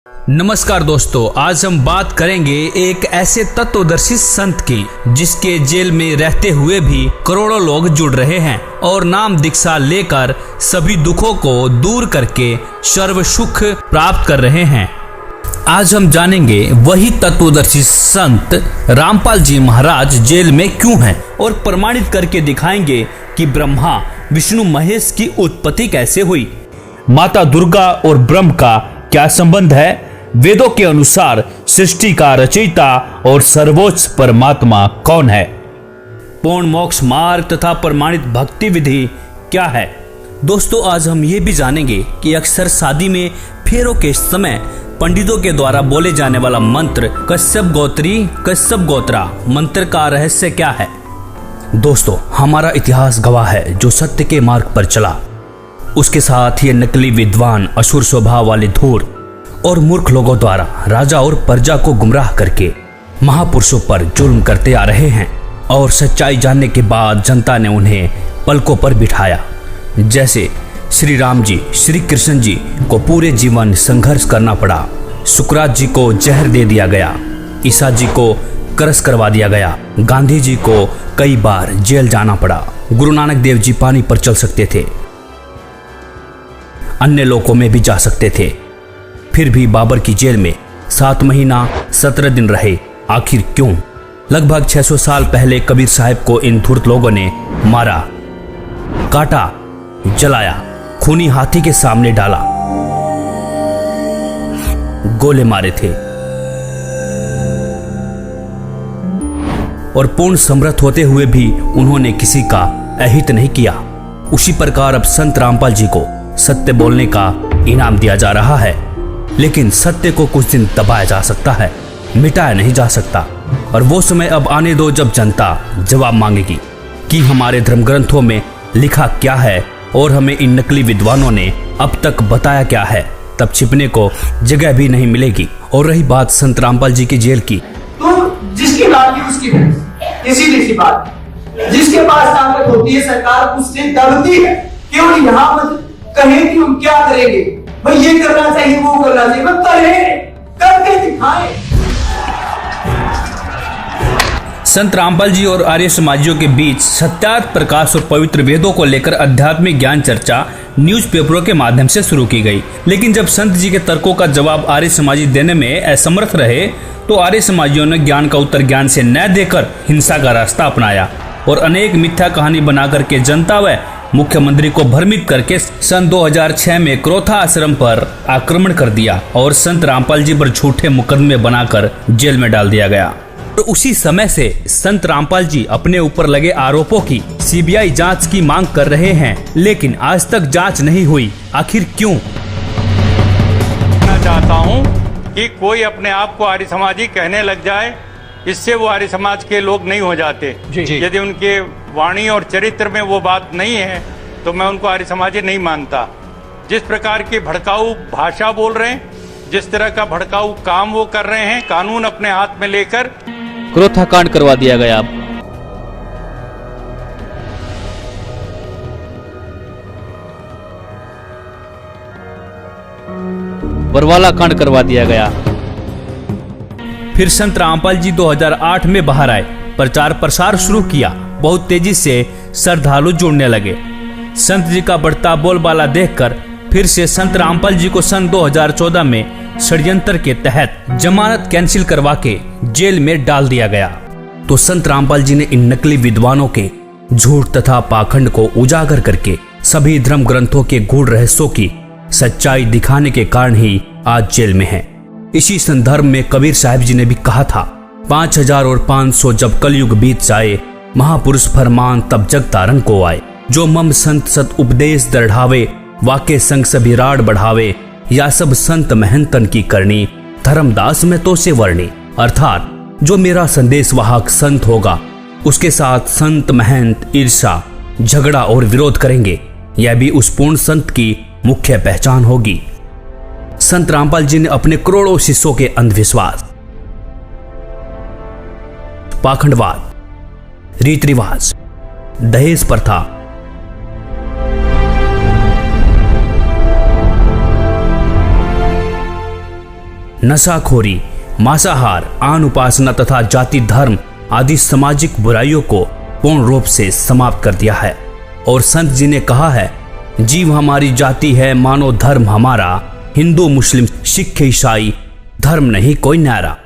नमस्कार दोस्तों, आज हम बात करेंगे एक ऐसे तत्वदर्शी संत की जिसके जेल में रहते हुए भी करोड़ों लोग जुड़ रहे हैं और नाम दीक्षा लेकर सभी दुखों को दूर करके सर्व सुख प्राप्त कर रहे हैं। आज हम जानेंगे वही तत्वदर्शी संत रामपाल जी महाराज जेल में क्यों हैं और प्रमाणित करके दिखाएंगे कि ब्रह्मा विष्णु महेश की उत्पत्ति कैसे हुई, माता दुर्गा और ब्रह्म का क्या संबंध है, वेदों के अनुसार सृष्टि का रचयिता और सर्वोच्च परमात्मा कौन है, पूर्ण मोक्ष मार्ग तथा प्रमाणित भक्ति विधि क्या है। दोस्तों, आज हम ये भी जानेंगे कि अक्सर शादी में फेरों के समय पंडितों के द्वारा बोले जाने वाला मंत्र कश्यप गोत्री कश्यप गोत्रा मंत्र का रहस्य क्या है। दोस्तों, हमारा इतिहास गवाह है जो सत्य के मार्ग पर चला, उसके साथ ये नकली विद्वान असुर स्वभाव वाले धूर्त और मूर्ख लोगों द्वारा राजा और प्रजा को गुमराह करके महापुरुषों पर जुल्म करते आ रहे हैं और सच्चाई जानने के बाद जनता ने उन्हें पलकों पर बिठाया। जैसे श्री राम जी, श्री कृष्ण जी को पूरे जीवन संघर्ष करना पड़ा, सुकरात जी को जहर दे दिया गया, ईसा जी को करस करवा दिया गया, गांधी जी को कई बार जेल जाना पड़ा, गुरु नानक देव जी पानी पर चल सकते थे, अन्य लोकों में भी जा सकते थे, फिर भी बाबर की जेल में 7 महीना 17 दिन रहे। आखिर क्यों? लगभग 600 साल पहले कबीर साहब को इन धूर्त लोगों ने मारा, काटा, जलाया, खूनी हाथी के सामने डाला, गोले मारे थे और पूर्ण समर्थ होते हुए भी उन्होंने किसी का अहित नहीं किया। उसी प्रकार अब संत रामपाल जी को सत्य बोलने का इनाम दिया जा रहा है, लेकिन सत्य को कुछ दिन दबाया जा सकता है, मिटाया नहीं जा सकता। और वो समय अब आने दो जब जनता जवाब मांगेगी कि हमारे धर्म ग्रंथों में लिखा क्या है और हमें इन नकली विद्वानों ने अब तक बताया क्या है। तब छिपने को जगह भी नहीं मिलेगी। और रही बात संत रामपाल जी की जेल की, तो जिसकी लाठी उसकी भैंस, सीधी सी बात। जिसके पास ताकत होती है सरकार उससे दबती है। केवल यहाँ मत कहें कि हम क्या करेंगे, भाई ये करना चाहिए वो करना चाहिए, बस करें, करके दिखाएं। संत रामपाल जी और आर्य समाजियों के बीच सत्यार्थ प्रकाश और पवित्र वेदों को लेकर आध्यात्मिक ज्ञान चर्चा न्यूज़पेपरों के माध्यम से शुरू की गई। लेकिन जब संत जी के तर्कों का जवाब आर्य समाजी देने में असमर्थ रहे तो आर्य समाजियों ने ज्ञान का उत्तर ज्ञान से न देकर हिंसा का रास्ता अपनाया और अनेक मिथ्या कहानी बनाकर के जनता व मुख्यमंत्री को भ्रमित करके सन 2006 में क्रोथा आश्रम पर आक्रमण कर दिया और संत रामपाल जी पर झूठे मुकदमे बनाकर जेल में डाल दिया गया। तो उसी समय से संत रामपाल जी अपने ऊपर लगे आरोपों की सीबीआई जांच की मांग कर रहे हैं, लेकिन आज तक जांच नहीं हुई। आखिर क्यों? मैं चाहता हूं कि कोई अपने आप को आर्य समाजी कहने लग जाए, इससे वो आर्य समाज के लोग नहीं हो जाते। यदि उनके वाणी और चरित्र में वो बात नहीं है तो मैं उनको आर्य समाजी नहीं मानता। जिस प्रकार की भड़काऊ भाषा बोल रहे हैं, जिस तरह का भड़काऊ काम वो कर रहे हैं, कानून अपने हाथ में लेकर क्रोथा कांड करवा दिया गया। बरवाला कांड करवा दिया गया। फिर संत रामपाल जी 2008 में बाहर आए, प्रचार प्रसार शुरू किया, बहुत तेजी से श्रद्धालु जुड़ने लगे। संत जी का बढ़ता बोलबाला देखकर फिर से संत रामपाल जी को सन 2014 में षड्यंत्र के तहत जमानत कैंसिल करवा के जेल में डाल दिया गया। तो संत रामपाल जी ने इन नकली विद्वानों के झूठ तथा पाखंड को उजागर करके सभी धर्म ग्रंथों के गूढ़ रहस्यों की सच्चाई दिखाने के कारण ही आज जेल में है। इसी संदर्भ में कबीर साहब जी ने भी कहा था, 5000 और 500 जब कलयुग बीत जाए, महापुरुष फरमान तब जग तारन को आए। जो मम संत सत उपदेश दृढ़ावे, वाके संग सभी राड बढ़ावे, या सब संत महंतन की करनी, धर्मदास में तो से वर्णी। अर्थात जो मेरा संदेश वाहक संत होगा उसके साथ संत महंत ईर्षा, झगड़ा और विरोध करेंगे। यह भी उस पूर्ण संत की मुख्य पहचान होगी। संत रामपाल जी ने अपने करोड़ों शिष्यों के अंधविश्वास, पाखंडवाद, रीति रिवाज, दहेज प्रथा, नशाखोरी, मांसाहार, आन उपासना तथा जाति धर्म आदि सामाजिक बुराइयों को पूर्ण रूप से समाप्त कर दिया है। और संत जी ने कहा है, जीव हमारी जाति है, मानो धर्म हमारा, हिंदू मुस्लिम सिख ईसाई धर्म नहीं कोई न्यारा।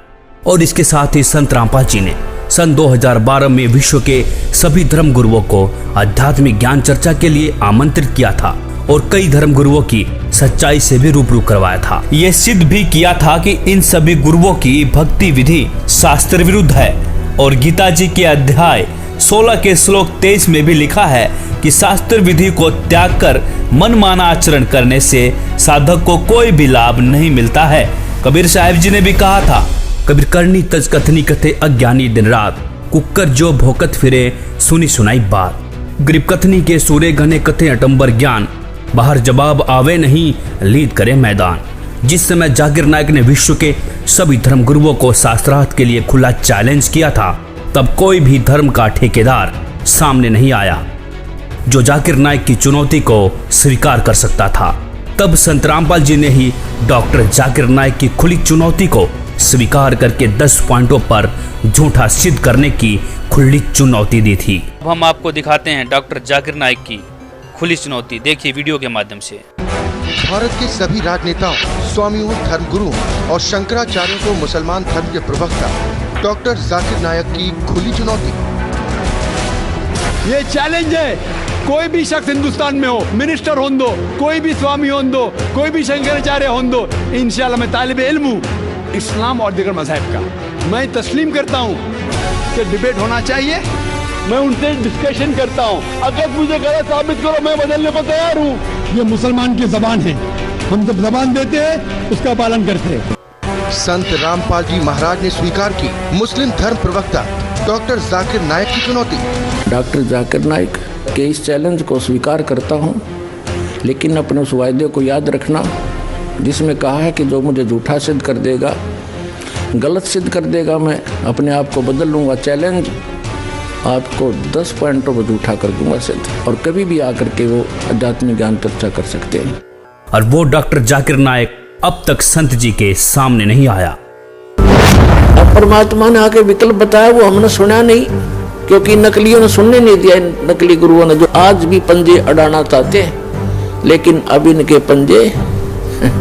और इसके साथ ही संत रामपाल जी ने सन 2012 में विश्व के सभी धर्म गुरुओं को आध्यात्मिक ज्ञान चर्चा के लिए आमंत्रित किया था और कई धर्म गुरुओं की सच्चाई से भी रूबरू करवाया था। यह सिद्ध भी किया था कि इन सभी गुरुओं की भक्ति विधि शास्त्र विरुद्ध है। और गीता जी के अध्याय 16 के श्लोक 23 में भी लिखा है कि शास्त्र विधि को त्याग कर मनमाना आचरण करने से साधक को कोई भी लाभ नहीं मिलता है। कबीर साहिब जी ने भी कहा था, कबीर करनी तज कथनी कथे अज्ञानी दिन रात, कुकर जो भोकत फिरे सुनी सुनाई बात। गरीब कथनी के सूरे घने कथे अटंबर ज्ञान, बाहर जवाब आवे नहीं लीद करे मैदान। जिस समय जाकिर नायक ने विश्व के सभी धर्म गुरुओं को शास्त्रार्थ के लिए खुला चैलेंज किया था, तब कोई भी धर्म का ठेकेदार सामने नहीं आया जो जाकिर नायक की चुनौती को स्वीकार कर सकता था। तब संत रामपाल जी ने ही डॉक्टर जाकिर नायक की खुली चुनौती को स्वीकार करके 10 पॉइंटों पर झूठा सिद्ध करने की खुली चुनौती दी थी। अब हम आपको दिखाते हैं डॉक्टर जाकिर नायक की खुली चुनौती, देखिए वीडियो के माध्यम से। भारत के सभी राजनेताओं, स्वामियों, धर्मगुरुओं और शंकराचार्यों को मुसलमान धर्म के प्रवक्ता डॉक्टर जाकिर नायक की खुली चुनौती। ये चैलेंज है, कोई भी शख्स हिंदुस्तान में हो, मिनिस्टर हों दो, कोई भी स्वामी हों दो, कोई भी शंकराचार्य हों दो, इंशाल्लाह मैं तालिबे इल्म हूँ इस्लाम और दीगर मज़हब का। मैं तस्लीम करता हूँ कि डिबेट होना चाहिए, मैं उनसे डिस्कशन करता हूँ, अगर मुझे गलत साबित करो मैं बदलने को तैयार हूँ। ये मुसलमान की जबान है, हम जब जबान देते हैं उसका पालन करते हैं। संत रामपाल जी महाराज ने स्वीकार की मुस्लिम धर्म प्रवक्ता डॉक्टर जाकिर नायक की चुनौती। डॉक्टर जाकिर नायक के इस चैलेंज को स्वीकार करता हूँ, लेकिन अपने उस वायदे को याद रखना जिसमें कहा है कि जो मुझे झूठा सिद्ध कर देगा, गलत सिद्ध कर देगा, मैं अपने आप को बदल लूँगा। चैलेंज आपको 10 पॉइंटों पर झूठा कर दूंगा सिद्ध, और कभी भी आकर के वो आध्यात्मिक ज्ञान चर्चा कर सकते हैं। और वो डॉक्टर जाकिर नायक अब तक संत जी के सामने नहीं आया। अब परमात्मा ने आके विकल्प बताया, वो हमने सुना नहीं, क्योंकि नकलियों ने सुनने नहीं दिया। नकली गुरुओं ने जो आज भी पंजे अड़ाना चाहते हैं, लेकिन अब इनके पंजे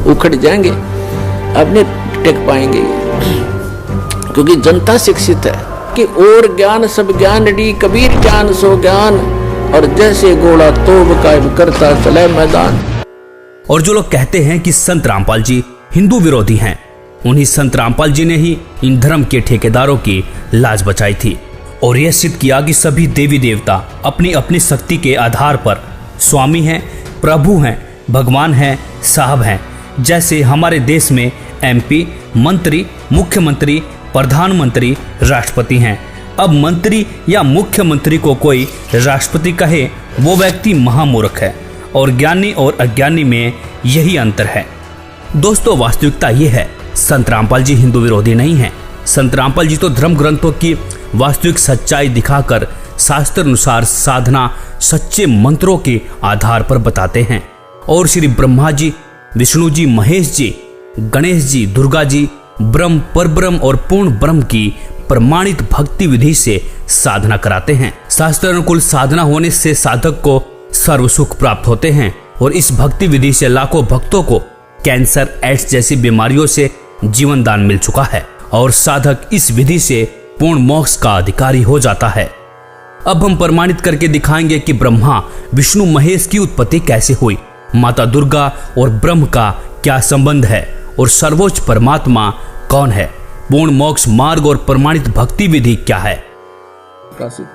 उखड़ जाएंगे, अब नहीं टेक पाएंगे, क्योंकि जनता शिक्षित है कि और ज्ञान सब ज्ञान डी, कबीर ज्ञान सो ज्ञान, और जैसे घोड़ा तोब कायम करता चले मैदान। और जो लोग कहते हैं कि संत रामपाल जी हिंदू विरोधी हैं, उन्हीं संत रामपाल जी ने ही इन धर्म के ठेकेदारों की लाज बचाई थी और यह सिद्ध किया कि सभी देवी देवता अपनी अपनी शक्ति के आधार पर स्वामी हैं, प्रभु हैं, भगवान हैं, साहब हैं। जैसे हमारे देश में MP, मंत्री, मुख्यमंत्री, प्रधानमंत्री, राष्ट्रपति हैं। अब मंत्री या मुख्यमंत्री को कोई राष्ट्रपति कहे, वो व्यक्ति महामूर्ख है, और ज्ञानी और अज्ञानी में यही अंतर है। दोस्तों, वास्तविकता ये है, संत रामपाल जी हिंदू विरोधी नहीं हैं। संत रामपाल जी तो धर्म ग्रंथों की वास्तविक सच्चाई दिखाकर शास्त्र अनुसार साधना सच्चे मंत्रों के आधार पर बताते हैं, और श्री ब्रह्मा जी, विष्णु जी, महेश जी, गणेश जी, दुर्गा जी ब्रह्म, परब्रह्म और पूर्ण ब्रह्म की प्रमाणित भक्ति विधि से साधना कराते हैं। शास्त्र अनुकूल साधना होने से साधक को सर्व सुख प्राप्त होते हैं, और इस भक्ति विधि से लाखों भक्तों को कैंसर, एड्स जैसी बीमारियों से जीवन दान मिल चुका है, और साधक इस विधि से पूर्ण मोक्ष का अधिकारी हो जाता है। अब हम प्रमाणित करके दिखाएंगे कि ब्रह्मा, विष्णु, महेश की उत्पत्ति कैसे हुई, माता दुर्गा और ब्रह्म का क्या संबंध है, और सर्वोच्च परमात्मा कौन है, पूर्ण मोक्ष मार्ग और प्रमाणित भक्ति विधि क्या है। प्रकाशित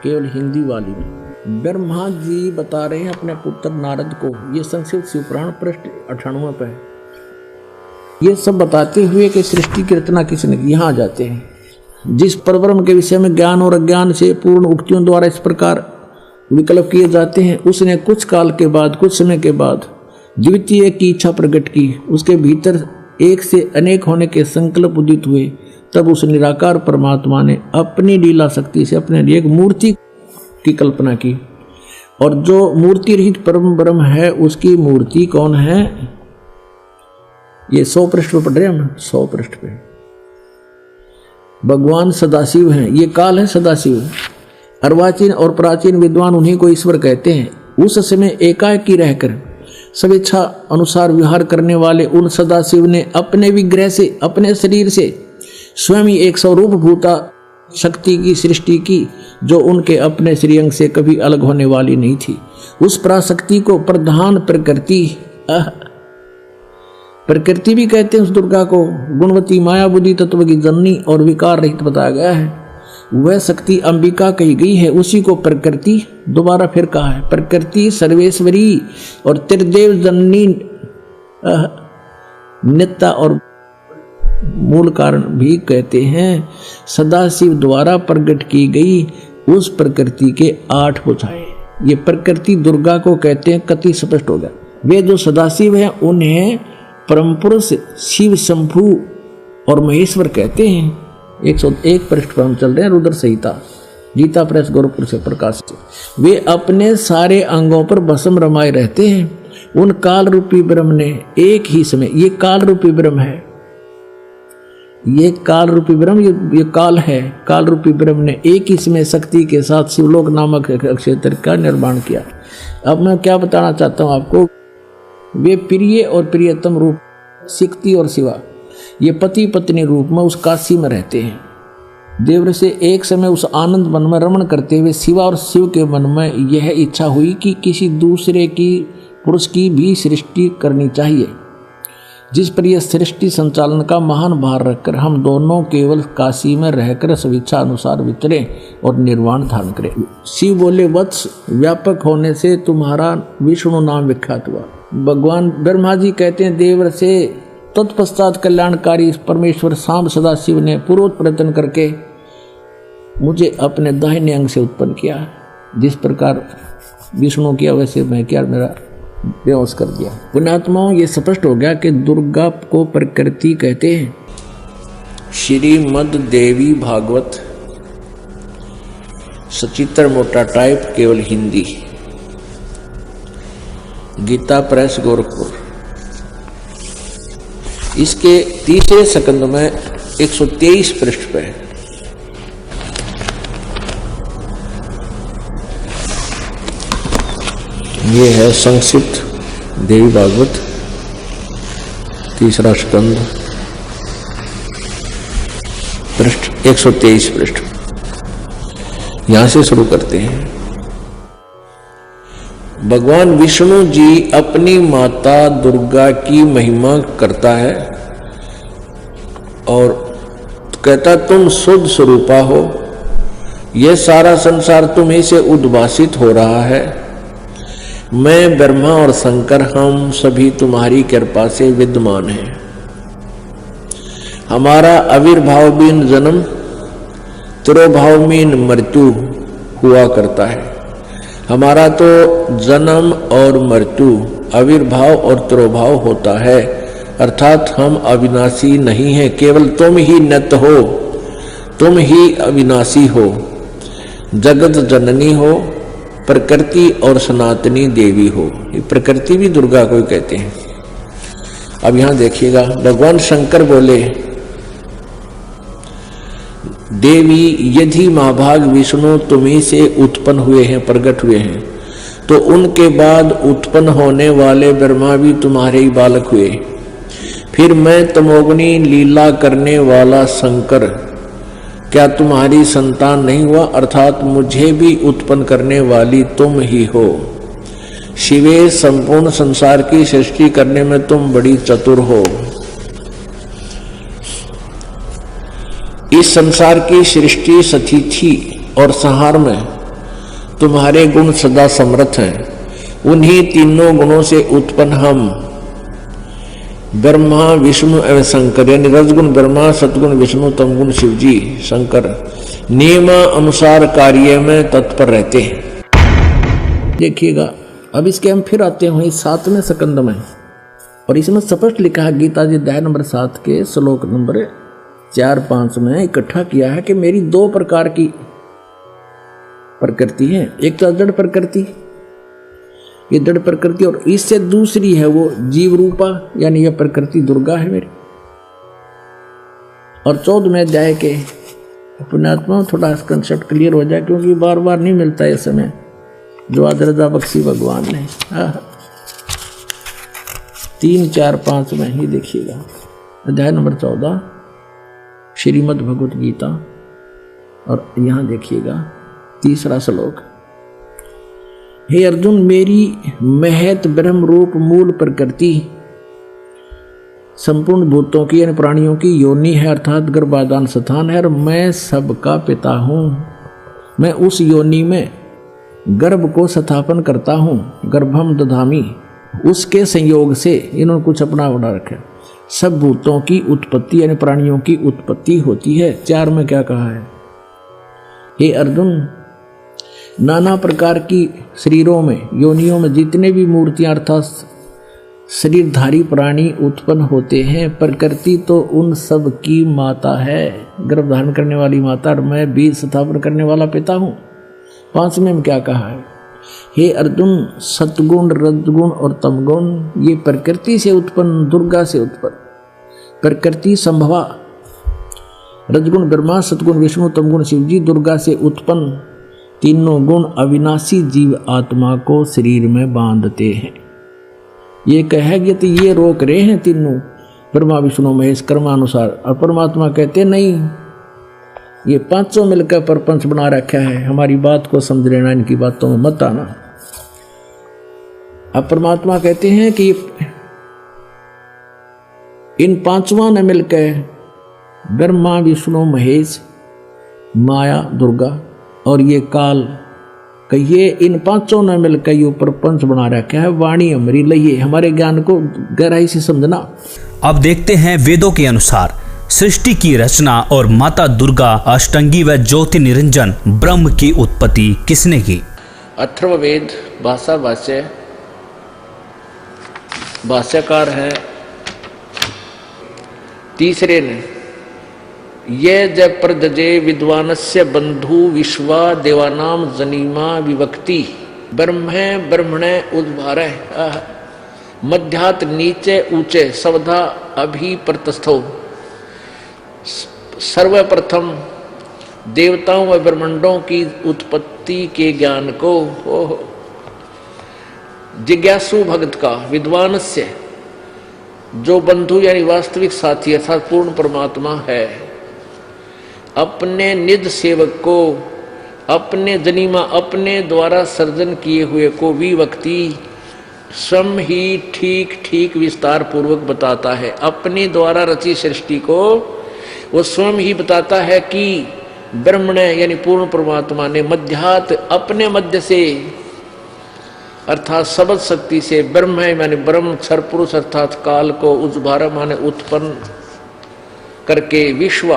केवल हिंदी वाली में ब्रह्मा जी बता रहे हैं अपने पुत्र नारद को, ये संस्कृत शिवपुराण पृष्ठ 98 पे है। ये सब बताते हुए कि सृष्टि की रचना किसने की। यहाँ आ जाते हैं, जिस परब्रह्म के विषय में ज्ञान और अज्ञान से पूर्ण उक्तियों द्वारा इस प्रकार विकल्प किए जाते हैं, उसने कुछ काल के बाद, कुछ समय के बाद द्वितीय की इच्छा प्रकट की। उसके भीतर एक से अनेक होने के संकल्प उदित हुए। तब उस निराकार परमात्मा ने अपनी लीला शक्ति से अपने लिए एक मूर्ति की कल्पना की, और जो मूर्ति रहित परम ब्रह्म है उसकी मूर्ति कौन है, ये 100 पृष्ठ पे पढ़ रहे हैं हम, 100 पृष्ठ पे। भगवान सदाशिव हैं, ये काल है सदाशिव। अर्वाचीन और प्राचीन विद्वान उन्हीं को ईश्वर कहते हैं। उस समय एकाकी रहकर स्वेच्छा अनुसार विहार करने वाले उन सदाशिव ने अपने विग्रह से, अपने शरीर से स्वयं ही एक स्वरूप भूता शक्ति की सृष्टि की, जो उनके अपने श्रीअंग से कभी अलग होने वाली नहीं थी। उस पराशक्ति को प्रधान प्रकृति भी कहते हैं। उस दुर्गा को गुणवती माया बुद्धि तत्व की जननी और विकार रहित बताया गया है। वह शक्ति अंबिका कही गई है, उसी को प्रकृति दोबारा फिर कहा है। प्रकृति सर्वेश्वरी और त्रिदेव जननी नित्या और मूल कारण भी कहते हैं। सदाशिव द्वारा प्रकट की गई उस प्रकृति के 8 भुजाएं, ये प्रकृति दुर्गा को कहते हैं। कति स्पष्ट हो गया। वे जो सदाशिव हैं उन्हें परम पुरुष शिव शंभु और महेश्वर कहते हैं। 101 पृष्ठ पर हम चल रहे हैं, रुद्र संहिता, गीता प्रेस गोरखपुर से प्रकाशित। वे अपने सारे अंगों पर भस्म रमाए रहते हैं। उन काल रूपी ब्रह्म ने एक ही समय, ये काल रूपी ब्रह्म है, ये काल रूपी ब्रह्म, ये काल है, काल रूपी ब्रह्म ने एक ही समय शक्ति के साथ शिवलोक नामक क्षेत्र का निर्माण किया। अब मैं क्या बताना चाहता हूं आपको, वे प्रिय और प्रियतम रूप शक्ति और शिवा, ये पति पत्नी रूप में उस काशी में रहते हैं। देवर से एक समय उस आनंद मन में रमण करते हुए शिवा और शिव के मन में यह इच्छा हुई कि किसी दूसरे की पुरुष की भी सृष्टि करनी चाहिए, जिस पर यह सृष्टि संचालन का महान भार रखकर हम दोनों केवल काशी में रहकर स्वेच्छा अनुसार विचरे और निर्वाण धारण करें। शिव बोले, वत्स व्यापक होने से तुम्हारा विष्णु नाम विख्यात हुआ। भगवान ब्रह्मा जी कहते हैं, देवर से तत्पश्चात कल्याणकारी परमेश्वर सांब सदाशिव ने पूर्वोत्तर प्रयत्न करके मुझे अपने दाहिने अंग से उत्पन्न किया। जिस प्रकार विष्णु किया वैसे मैं किया, मेरा बेहोश कर दिया। पुण्यात्माओं, ये स्पष्ट हो गया कि दुर्गा को प्रकृति कहते हैं। श्रीमद् देवी भागवत सचित्र मोटा टाइप, केवल हिंदी, गीता प्रेस गोरखपुर। इसके तीसरे स्कंद में 123 पृष्ठ पे ये है संक्षिप्त देवी भागवत तीसरा स्कंद, पृष्ठ 123 पृष्ठ। यहां से शुरू करते हैं। भगवान विष्णु जी अपनी माता दुर्गा की महिमा करता है और कहता, तुम शुद्ध स्वरूपा हो, यह सारा संसार तुम्हीं से उद्भासित हो रहा है। मैं ब्रह्मा और शंकर हम सभी तुम्हारी कृपा से विद्यमान हैं। हमारा आविर्भाव बिन जन्म, तिरोभाव बिन मृत्यु हुआ करता है। हमारा तो जन्म और मृत्यु, आविर्भाव और तिरोभाव होता है, अर्थात हम अविनाशी नहीं हैं। केवल तुम ही नित्य हो, तुम ही अविनाशी हो, जगत जननी हो, प्रकृति और सनातनी देवी हो। ये प्रकृति भी दुर्गा को ही कहते हैं। अब यहां देखिएगा, भगवान शंकर बोले, देवी यदि महाभाग विष्णु तुम्हीं से उत्पन्न हुए हैं, प्रकट हुए हैं, तो उनके बाद उत्पन्न होने वाले ब्रह्मा भी तुम्हारे ही बालक हुए। फिर मैं तमोगुनी लीला करने वाला शंकर क्या तुम्हारी संतान नहीं हुआ, अर्थात मुझे भी उत्पन्न करने वाली तुम ही हो। शिवे, संपूर्ण संसार की सृष्टि करने में तुम बड़ी चतुर हो। इस संसार की सृष्टि, स्थिति और संहार में तुम्हारे गुण सदा समर्थ हैं। उन्हीं तीनों गुणों से उत्पन्न हम ब्रह्मा, विष्णु एवं शंकर, यानी रजगुण ब्रह्मा, सतगुण विष्णु, तमगुण शिव जी शंकर, नियम अनुसार कार्य में तत्पर रहते हैं। देखिएगा, अब इसके हम फिर आते हैं 7वें स्कंद में, और इसमें स्पष्ट लिखा है, गीता जी अध्याय नंबर 7 के श्लोक नंबर 4-5 में इकट्ठा किया है कि मेरी 2 प्रकार की प्रकृति है। एक तो जड़ प्रकृति, ये जड़ प्रकृति, और इससे दूसरी है वो जीव रूपा, यानी यह प्रकृति दुर्गा है मेरी। और 14वें अध्याय के अपने आत्मा में थोड़ा कंसेप्ट क्लियर हो जाए, क्योंकि बार बार नहीं मिलता ये समय जो आज रजा बख्शी भगवान ने। 3, 4, 5 में ही देखिएगा, अध्याय नंबर 14 श्रीमद् भगवत गीता, और यहां देखिएगा 3रा श्लोक। हे अर्जुन, मेरी महत ब्रह्म रूप मूल प्रकृति संपूर्ण भूतों की यानी प्राणियों की योनि है, अर्थात गर्भाधान स्थान है, और मैं सबका पिता हूं। मैं उस योनि में गर्भ को स्थापन करता हूं, गर्भम दधामी। उसके संयोग से इन्होंने कुछ अपना बना रखा, सब भूतों की उत्पत्ति यानी प्राणियों की उत्पत्ति होती है। 4 में क्या कहा है? हे अर्जुन, नाना प्रकार की शरीरों में योनियों में जितने भी मूर्तियां अर्थात शरीरधारी प्राणी उत्पन्न होते हैं, प्रकृति तो उन सब की माता है, गर्भ धारण करने वाली माता, और मैं बीज स्थापन करने वाला पिता हूं। 5वें में क्या कहा है? हे अर्जुन, सतगुण रजगुण और तमगुण ये प्रकृति से उत्पन्न, दुर्गा से उत्पन्न, प्रकृति संभवा, रजगुण ब्रह्मा, सतगुण विष्णु, तमगुण शिव जी, दुर्गा से उत्पन्न तीनों गुण अविनाशी जीव आत्मा को शरीर में बांधते हैं। ये कहेंगे तो ये रोक रहे हैं तीनों, ब्रह्मा विष्णु महेश कर्मानुसार, और परमात्मा कहते नहीं, ये 500 मिलकर परपंच बना रखा है, हमारी बात को समझ लेना, इनकी बातों में मत आना। अब परमात्मा कहते हैं कि इन 5वां ने मिलकर ब्रह्मा विष्णु महेश माया दुर्गा और ये काल कहिए, इन 5 ने मिलकर ये प्रपंच बना रखा है। वाणी हमारी लइए, हमारे ज्ञान को गहराई से समझना। अब देखते हैं वेदों के अनुसार सृष्टि की रचना और माता दुर्गा, अष्टंगी व ज्योति निरंजन ब्रह्म की उत्पत्ति किसने की? अथर्ववेद भाषा भाष्य, भाष्यकार है 3रे ने, ये जब प्रदजे विद्वानस्य बंधु विश्वा देवानाम जनीमा विभक्ति ब्रह्मे ब्रह्मणे उद्भारे मध्यात नीचे ऊंचे सवधा अभी प्रतस्थो। सर्वप्रथम देवताओं व ब्रह्मांडों की उत्पत्ति के ज्ञान को जिज्ञासु भक्त का, विद्वानस्य जो बंधु यानी वास्तविक साथी अर्थात पूर्ण परमात्मा है, अपने निज सेवक को, अपने जनीमा अपने द्वारा सर्जन किए हुए को विभक्ति स्वयं ही ठीक ठीक विस्तार पूर्वक बताता है। अपने द्वारा रची सृष्टि को वो स्वयं ही बताता है कि ब्रह्मण यानी पूर्ण परमात्मा ने मध्यात अपने मध्य से अर्थात सबद शक्ति से ब्रह्म है माने ब्रह्म क्षर पुरुष अर्थात काल को उद्भार माने उत्पन्न करके विश्व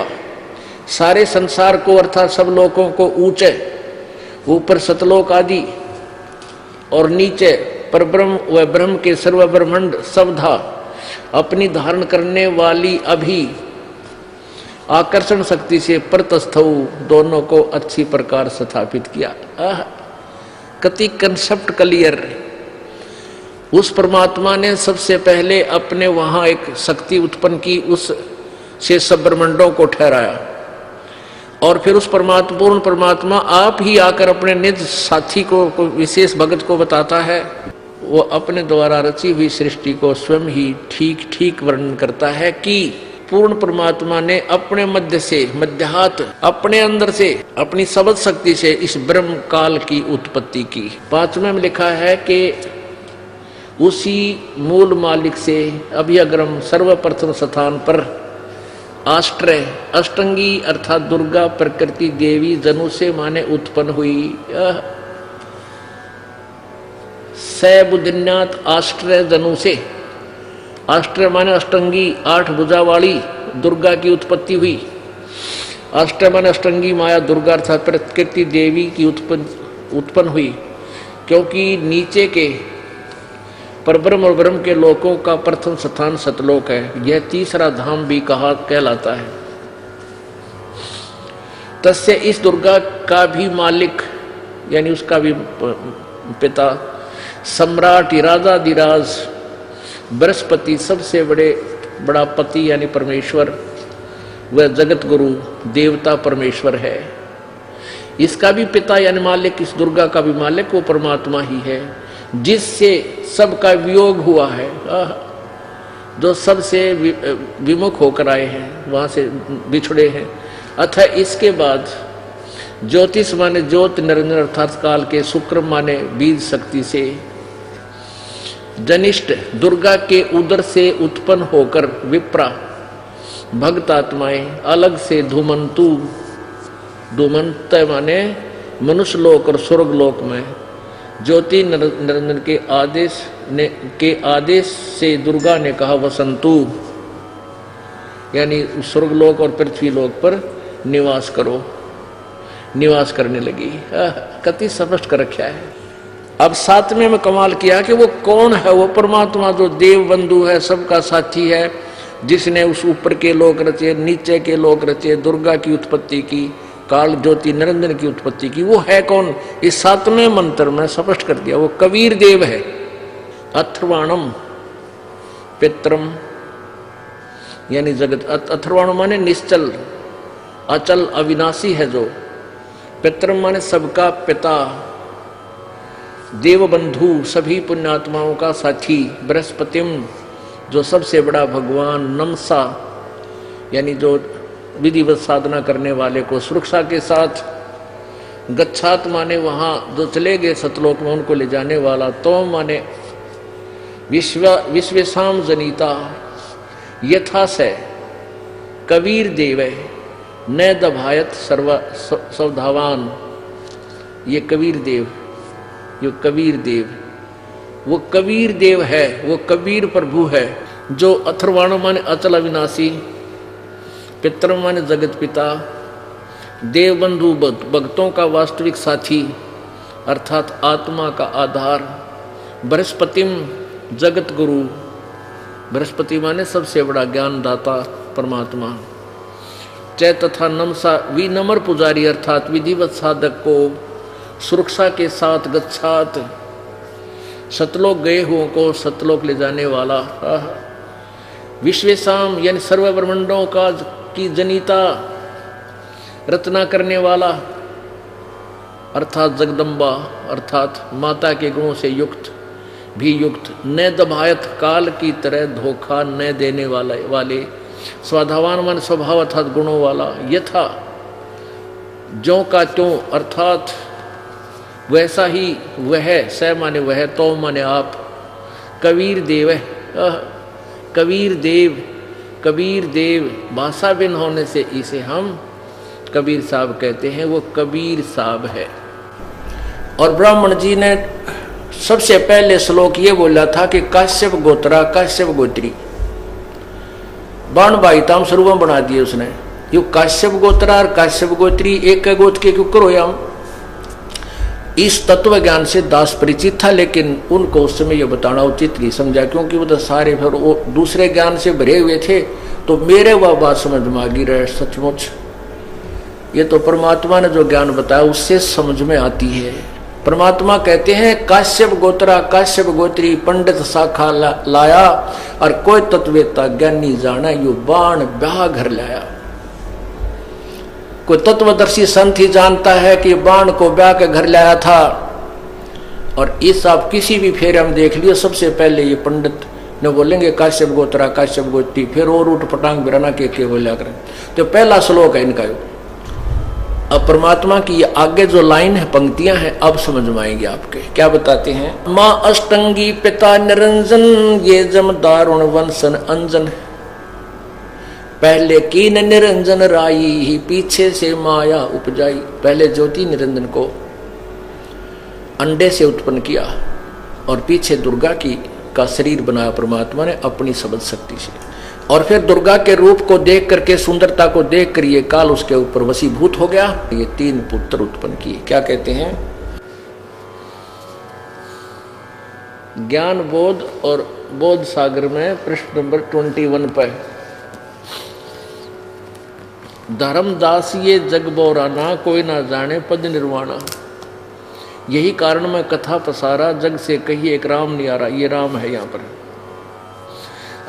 सारे संसार को अर्थात सब लोगों को ऊंचे ऊपर सतलोक आदि और नीचे परब्रह्म व ब्रह्म के सर्व ब्रह्मांड सबधा अपनी धारण करने वाली अभी आकर्षण शक्ति से प्रतस्थौ दोनों को अच्छी प्रकार स्थापित किया। कति कंसेप्ट क्लियर। उस परमात्मा ने सबसे पहले अपने वहां एक शक्ति उत्पन्न की, उस से सब ब्रह्मांडों को ठहराया और फिर उस परमात्मा पूर्ण परमात्मा आप ही आकर अपने निज साथी को विशेष भगत को बताता है। वो अपने द्वारा रची हुई सृष्टि को स्वयं ही ठीक ठीक वर्णन करता है कि पूर्ण परमात्मा ने अपने मध्य से मध्यात अपने अंदर से अपनी सबद शक्ति से इस ब्रह्म काल की उत्पत्ति की। 5वें में लिखा है कि उसी मूल मालिक से अभ्यग्रम सर्वप्रथम स्थान पर आष्ट्रय अष्टंगी अर्थात दुर्गा प्रकृति देवी जनु से माने उत्पन्न हुई। सैबुदिन्यात आष्ट्रय जनु से, आष्ट्रय माने अष्टंगी 8 भुजा वाली दुर्गा की उत्पत्ति हुई। आष्ट्रय माने अष्टंगी माया दुर्गा अर्थात प्रकृति देवी की उत्पन्न हुई, क्योंकि नीचे के परब्रह्म और ब्रह्म के लोकों का प्रथम स्थान सतलोक है। यह तीसरा धाम भी कहलाता है। तस्य इस दुर्गा का भी मालिक यानी उसका भी पिता सम्राट राजाधिराज बृहस्पति सबसे बड़ा पति यानी परमेश्वर, वह जगत गुरु देवता परमेश्वर है। इसका भी पिता यानी मालिक, इस दुर्गा का भी मालिक वो परमात्मा ही है, जिससे सबका वियोग हुआ है, जो सबसे विमुख होकर आए हैं, वहां से बिछड़े हैं। अतः इसके बाद ज्योतिष माने ज्योत निरंजन अर्थात काल के, शुक्र माने बीज शक्ति से, जनिष्ठ दुर्गा के उदर से उत्पन्न होकर विप्रा भक्त आत्माएं अलग से धूमंतु, धूमंत माने मनुष्य लोक और स्वर्ग लोक में ज्योति निरंजन के आदेश से दुर्गा ने कहा वसंतु, यानी स्वर्गलोक और पृथ्वी लोक पर निवास करो, निवास करने लगी। कति स्पष्ट कर रखा है। अब सातवें में कमाल किया कि वो कौन है, वो परमात्मा जो देव बंधु है, सबका साथी है, जिसने उस ऊपर के लोक रचे, नीचे के लोक रचे, दुर्गा की उत्पत्ति की, काल ज्योति निरंजन की उत्पत्ति की, वो है कौन? इस सातवें मंत्र में स्पष्ट कर दिया, वो कबीर देव है। अथर्वाणम पित्रम यानी जगत, अथर्वाण माने निश्चल अचल अविनाशी है जो, पित्रम माने सबका पिता, देव बंधु सभी पुण्यात्माओं का साथी, बृहस्पतिम जो सबसे बड़ा भगवान, नमसा यानी जो विधिवत साधना करने वाले को सुरक्षा के साथ, गच्छात माने वहां जो चले गए सतलोक में उनको ले जाने वाला, तो माने विश्वेशाम जनिता यथा से कबीर देव न दभायत सवधावान, ये कबीर देव, ये कबीर देव, वो कबीर देव है, वो कबीर प्रभु है, जो अथर्वाण माने अचल अविनाशी, पितर माने जगत पिता, देव बंधु भक्तों का वास्तविक साथी अर्थात आत्मा का आधार, बृहस्पतिम जगत गुरु, बृहस्पति माने सबसे बड़ा ज्ञानदाता परमात्मा, चै तथा नमसा विनम्र पुजारी अर्थात विधिवत साधक को सुरक्षा के साथ गच्छात सतलोक गए हुओं को सतलोक ले जाने वाला, विश्वेशाम यानी सर्व ब्रह्मांडों का की जनिता रचना करने वाला अर्थात जगदम्बा अर्थात माता के गुणों से युक्त भी युक्त, न दभायत काल की तरह धोखा न देने वाले, स्वाधावान मन स्वभाव अर्थात गुणों वाला, यथा ज्यों का त्यों अर्थात वैसा ही वह, स माने वह, तो माने आप, कबीर देव है, कबीर देव, कबीर देव भाषा भिन्न होने से इसे हम कबीर साहब कहते हैं, वो कबीर साहब है। और ब्राह्मण जी ने सबसे पहले श्लोक ये बोला था कि काश्यप गोत्रा काश्यप गोत्री, बाण बाईताम स्वरूप बना दिए उसने, यू काश्यप गोत्रा और काश्यप गोत्री एक गोत्र के क्यों करो हम। इस तत्व ज्ञान से दास परिचित था, लेकिन उनको उस समय यह बताना उचित नहीं समझा, क्योंकि वो तो सारे फिर वो दूसरे ज्ञान से भरे हुए थे, तो मेरे वह बात समझ में आ गई रहे। सचमुच ये तो परमात्मा ने जो ज्ञान बताया उससे समझ में आती है। परमात्मा कहते हैं काश्यप गोत्रा काश्यप गोत्री पंडित शाखा लाया, और कोई तत्ववेत्ता ज्ञानी जाना यू बाण ब्याह घर लाया। कोई तत्वदर्शी संत ही जानता है कि बाण को ब्याह के घर लाया था। और इस आप किसी भी फेरे हम देख लियो, सबसे पहले ये पंडित ने बोलेंगे काश्यप गोत्रा काश्यप गोत्री, फिर और उठ पटांग बिराना के बोलिया करें। तो पहला श्लोक है इनका। अब परमात्मा की ये आगे जो लाइन है, पंक्तियां हैं, अब समझ में आएंगे आपके। क्या बताते हैं? माँ अष्टंगी पिता निरंजन, ये जम दारुण वंशन अंजन, पहले कीन निरंजन राई ही पीछे से माया उपजाई। पहले ज्योति निरंजन को अंडे से उत्पन्न किया और पीछे दुर्गा का शरीर बनाया परमात्मा ने अपनी शब्द शक्ति से, और फिर दुर्गा के रूप को देख करके, सुंदरता को देख कर ये काल उसके ऊपर वशीभूत हो गया। ये 3 पुत्र उत्पन्न किए। क्या कहते हैं? ज्ञान बोध और बोध सागर में पृष्ठ नंबर 21 पर, धर्मदास ये जग बोराना, कोई ना जाने पद निर्वाणा। यही कारण मैं कथा पसारा, जग से कही एक राम नहीं आ रहा। ये राम है यहाँ पर।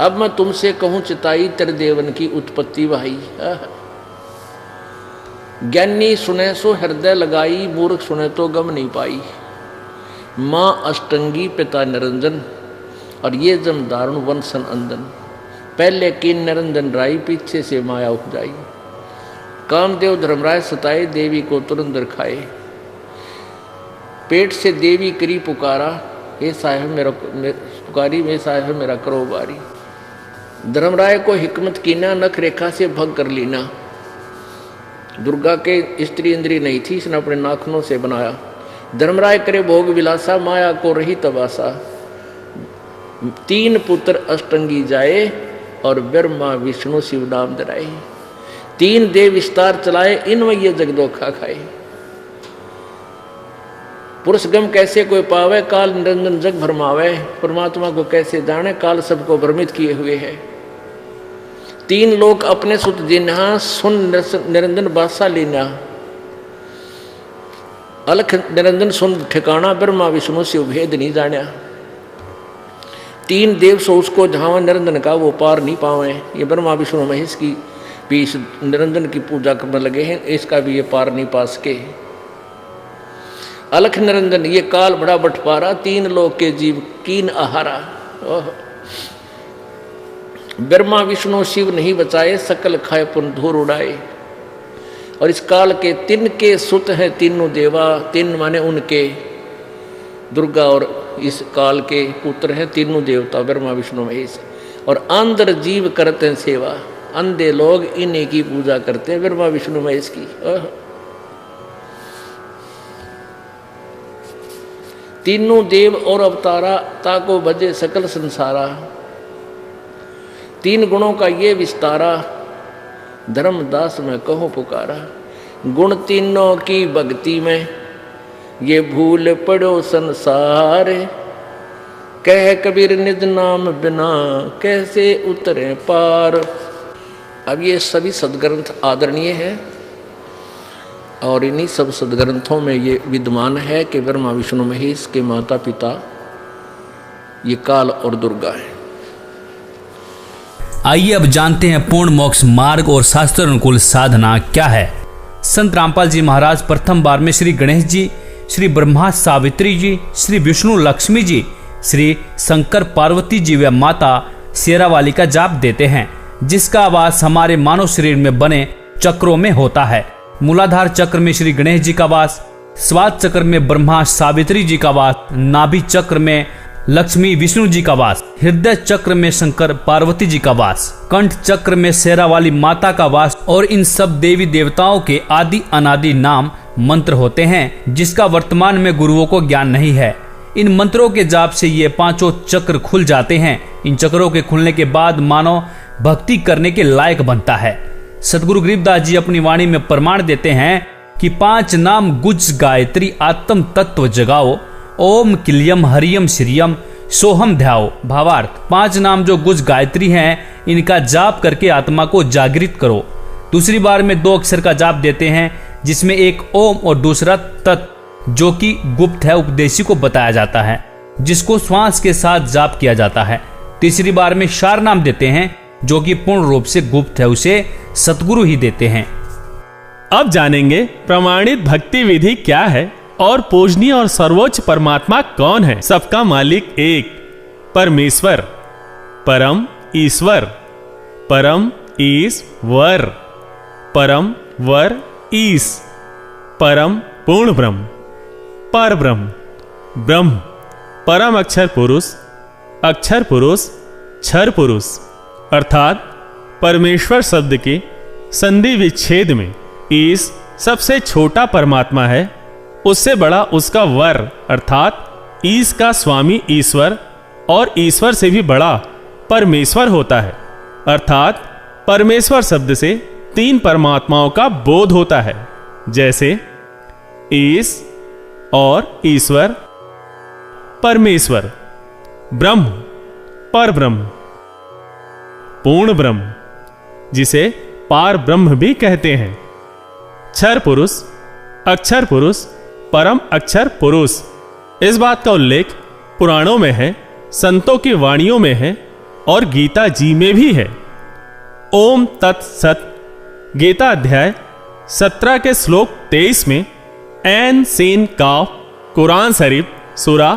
अब मैं तुमसे कहूँ चिताई तेरे देवन की उत्पत्ति भाई। ज्ञानी सुने सो हृदय लगाई, मूर्ख सुने तो गम नहीं पाई। माँ अष्टंगी पिता निरंजन, और ये जम दारुण वंशन अंदन। पहले कीन निरंजन राई, पीछे से माया उपजाई। कामदेव धर्मराय सताए, देवी को तुरंत रखाए। पेट से देवी करी पुकारा, हे साहेब मेरा पुकारी, में साहेब मेरा करो बारी। धर्मराय को हिकमत कीना, नख रेखा से भग कर लीना। दुर्गा के स्त्री इंद्री नहीं थी, इसने अपने नाखनों से बनाया। धर्मराय करे भोग विलासा, माया को रही तबासा। 3 पुत्र अष्टंगी जाए, और ब्रह्मा विष्णु शिव नाम धराए। 3 देव विस्तार चलाए, इनमें ये जगदोखा खाए। पुरुष गम कैसे कोई पावे, काल निरंजन जग भरमावे। परमात्मा को कैसे जाने, काल सबको भ्रमित किए हुए है। 3 लोक अपने सुत जिन्हा, सुन निरंजन बादशाह लीना। अलख निरंजन सुन ठिकाना, ब्रह्मा विष्णु शिव भेद नहीं जाना। 3 देव सो उसको झावा, निरंजन का वो पार नहीं पावे। ये ब्रह्मा विष्णु महेश की भी इस निरंजन की पूजा करने लगे हैं, इसका भी ये पार नहीं पा सके। अलख निरंजन ये काल बड़ा बटपारा, 3 लोक के जीव कीन आहारा। ब्रह्मा विष्णु शिव नहीं बचाए, सकल खाए पुन धूर उड़ाए। और इस काल के 3 के सुत हैं तीनों देवा। 3 माने उनके, दुर्गा और इस काल के पुत्र हैं तीनों देवता, ब्रह्मा विष्णु महेश। और अंदर जीव करते हैं सेवा, अंधे लोग इन्हीं की पूजा करते हैं, ब्रह्मा विष्णु महेश की। 3 देव और अवतारा, ताको भजे सकल संसारा। 3 गुणों का ये विस्तारा, धर्मदास में कहो पुकारा। गुण 3 की भक्ति में, ये भूल पड़ो संसार। कह कबीर निज नाम बिना, कैसे उतरे पार। अब ये सभी सदग्रंथ आदरणीय है, और इन्हीं सब सदग्रंथों में ये विद्यमान है कि ब्रह्मा विष्णु महेश के माता पिता ये काल और दुर्गा है। आइए अब जानते हैं पूर्ण मोक्ष मार्ग और शास्त्र अनुकूल साधना क्या है। संत रामपाल जी महाराज प्रथम बार में श्री गणेश जी, श्री ब्रह्मा सावित्री जी, श्री विष्णु लक्ष्मी जी, श्री शंकर पार्वती जी व माता शेरावाली का जाप देते हैं, जिसका आवास हमारे मानव शरीर में बने चक्रों में होता है। मूलाधार चक्र में श्री गणेश जी का वास, स्वाद चक्र में ब्रह्मा सावित्री जी का वास, नाभि चक्र में लक्ष्मी विष्णु जी का वास, हृदय चक्र में शंकर पार्वती जी का वास, कंठ चक्र में शेरावाली माता का वास। और इन सब देवी देवताओं के आदि अनादि नाम मंत्र होते हैं, जिसका वर्तमान में गुरुओं को ज्ञान नहीं है। इन मंत्रों के जाप से ये 5 चक्र खुल जाते हैं। इन चक्रों के खुलने के बाद मानव भक्ति करने के लायक बनता है। सतगुरु गरीबदास जी अपनी वाणी में प्रमाण देते हैं कि 5 नाम गुज गायत्री आत्म तत्व जगाओ, ओम किलियम हरियम श्रियम सोहम ध्याओ। भावार्थ, 5 नाम जो गुज गायत्री हैं, इनका जाप करके आत्मा को जागृत करो। दूसरी बार में 2 अक्षर का जाप देते हैं, जिसमें एक ओम और दूसरा तत्, जो कि गुप्त है, उपदेशी को बताया जाता है, जिसको श्वास के साथ जाप किया जाता है। तीसरी बार में 4 नाम देते हैं, जो कि पूर्ण रूप से गुप्त है, उसे सतगुरु ही देते हैं। अब जानेंगे प्रमाणित भक्ति विधि क्या है और पूजनीय और सर्वोच्च परमात्मा कौन है। सबका मालिक एक परमेश्वर, परम ईश्वर, परम ईश्वर, परम वर ईश, परम पूर्ण ब्रह्म, पर ब्रह्म, ब्रह्म, परम अक्षर पुरुष, क्षर पुरुष। अर्थात परमेश्वर शब्द के संधि विच्छेद में ईश सबसे छोटा परमात्मा है, उससे बड़ा उसका वर अर्थात ईश का स्वामी ईश्वर, और ईश्वर से भी बड़ा परमेश्वर होता है। अर्थात परमेश्वर शब्द से 3 परमात्माओं का बोध होता है, जैसे ईश और ईश्वर, परमेश्वर, ब्रह्म, पर ब्रह्म, पूर्ण ब्रह्म, जिसे पार ब्रह्म भी कहते हैं, क्षर पुरुष, अक्षर पुरुष, परम अक्षर पुरुष। इस बात का उल्लेख पुराणों में है, संतों की वाणियों में है और गीता जी में भी है। ओम तत्सत गीता अध्याय 17 के श्लोक 23 में ऐन सीन काफ कुरान शरीफ सूरा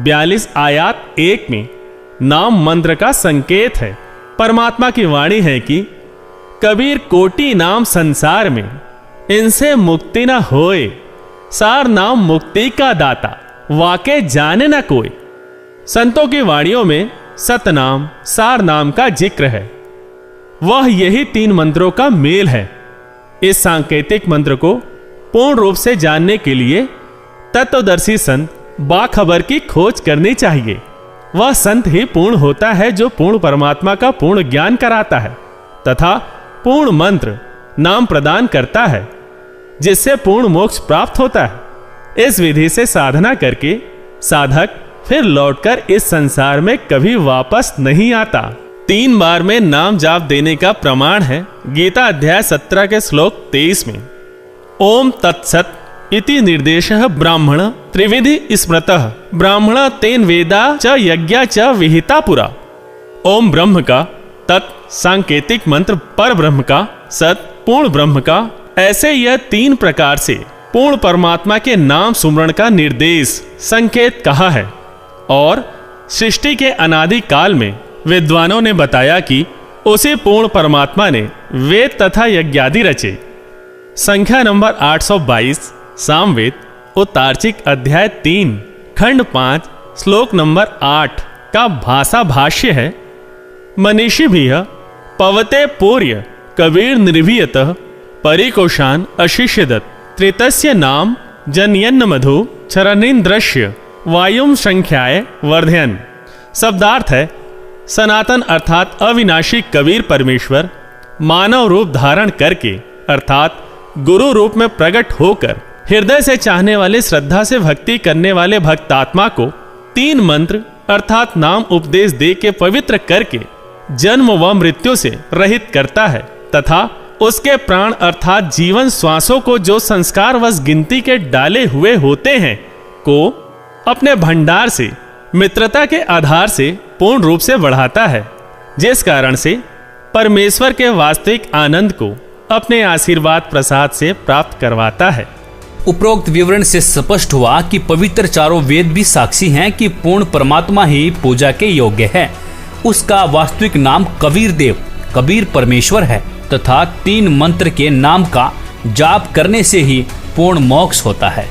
42 आयत 1 में नाम मंत्र का संकेत है। परमात्मा की वाणी है कि कबीर कोटि नाम संसार में, इनसे मुक्ति न होए, सार नाम मुक्ति का दाता, वाके जाने न कोई। संतों की वाणियों में सतनाम सार नाम का जिक्र है। वह यही 3 मंत्रों का मेल है। इस सांकेतिक मंत्र को पूर्ण रूप से जानने के लिए तत्वदर्शी संत बाखबर की खोज करनी चाहिए। वह संत ही पूर्ण होता है जो पूर्ण परमात्मा का पूर्ण ज्ञान कराता है तथा पूर्ण मंत्र नाम प्रदान करता है, जिससे पूर्ण मोक्ष प्राप्त होता है। इस विधि से साधना करके साधक फिर लौटकर इस संसार में कभी वापस नहीं आता। 3 बार में नाम जाप देने का प्रमाण है गीता अध्याय 17 के श्लोक 23 में ओम तत्सत इति निर्देशः ब्राह्मण त्रिविधि स्मृतः, ब्राह्मण तेन वेदा च यज्ञा च विहिता पुरा। ओम ब्रह्म का, तत् सांकेतिक मंत्र पर ब्रह्म का, सत पूर्ण ब्रह्म का, ऐसे यह 3 प्रकार से पूर्ण परमात्मा के नाम सुमरण का निर्देश संकेत कहा है। और सृष्टि के अनादि काल में विद्वानों ने बताया कि उसी पूर्ण परमात्मा ने वेद तथा यज्ञादि रचे। संख्या नंबर 822 सामवेद उत्तार्चिक अध्याय 3 खंड 5 श्लोक नंबर 8 का भाषा भाष्य है। मनीषी भी पवते पूर्य कबीर निर्भीयतः परिकोशान अशिष्यदत्, त्रितस्य नाम जनयन्न मधु चरणीन्द्रस्य वायुम संख्याय वर्धयन। शब्दार्थ है, सनातन अर्थात अविनाशी कबीर परमेश्वर मानव रूप धारण करके अर्थात गुरु रूप में प्रकट होकर हृदय से चाहने वाले श्रद्धा से भक्ति करने वाले भक्तात्मा को 3 मंत्र अर्थात नाम उपदेश दे के पवित्र करके जन्म व मृत्यु से रहित करता है तथा उसके प्राण अर्थात जीवन श्वासों को जो संस्कार वश गिनती के डाले हुए होते हैं को अपने भंडार से मित्रता के आधार से पूर्ण रूप से बढ़ाता है, जिस कारण से परमेश्वर के वास्तविक आनंद को अपने आशीर्वाद प्रसाद से प्राप्त करवाता है। उपरोक्त विवरण से स्पष्ट हुआ कि पवित्र चारों वेद भी साक्षी हैं कि पूर्ण परमात्मा ही पूजा के योग्य है। उसका वास्तविक नाम कबीर देव कबीर परमेश्वर है तथा 3 मंत्र के नाम का जाप करने से ही पूर्ण मोक्ष होता है।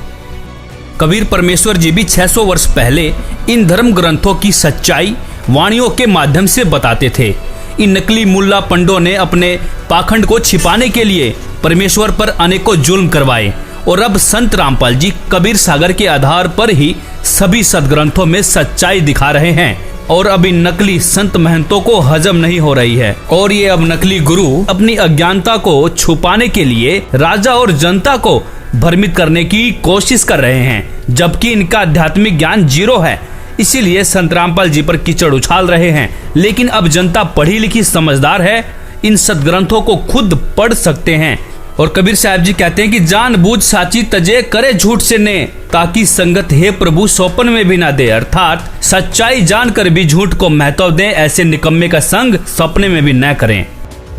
कबीर परमेश्वर जी भी 600 वर्ष पहले इन धर्म ग्रंथों की सच्चाई वाणियों के माध्यम से बताते थे। इन नकली मुल्ला पंडों ने अपने पाखंड को छिपाने के लिए परमेश्वर पर अनेकों जुल्म करवाए और अब संत रामपाल जी कबीर सागर के आधार पर ही सभी सदग्रंथों में सच्चाई दिखा रहे हैं और अब इन नकली संत महंतों को हजम नहीं हो रही है और ये अब नकली गुरु अपनी अज्ञानता को छुपाने के लिए राजा और जनता को भ्रमित करने की कोशिश कर रहे हैं, जबकि इनका आध्यात्मिक ज्ञान 0 है। इसीलिए संत रामपाल जी पर कीचड़ उछाल रहे हैं। लेकिन अब जनता पढ़ी लिखी समझदार है, इन सदग्रंथों को खुद पढ़ सकते हैं। और कबीर साहब जी कहते हैं कि जानबूझ साची तजे करे झूठ से ने, ताकि संगत हे प्रभु सौपन में भी ना दे। अर्थात सच्चाई जानकर भी झूठ को महत्व दें, ऐसे निकम्मे का संग सपने में भी न करें।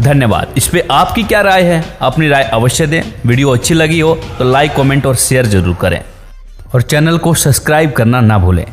धन्यवाद। इस पे आपकी क्या राय है? अपनी राय अवश्य दें। वीडियो अच्छी लगी हो तो लाइक, कमेंट और शेयर जरूर करें और चैनल को सब्सक्राइब करना ना भूलें।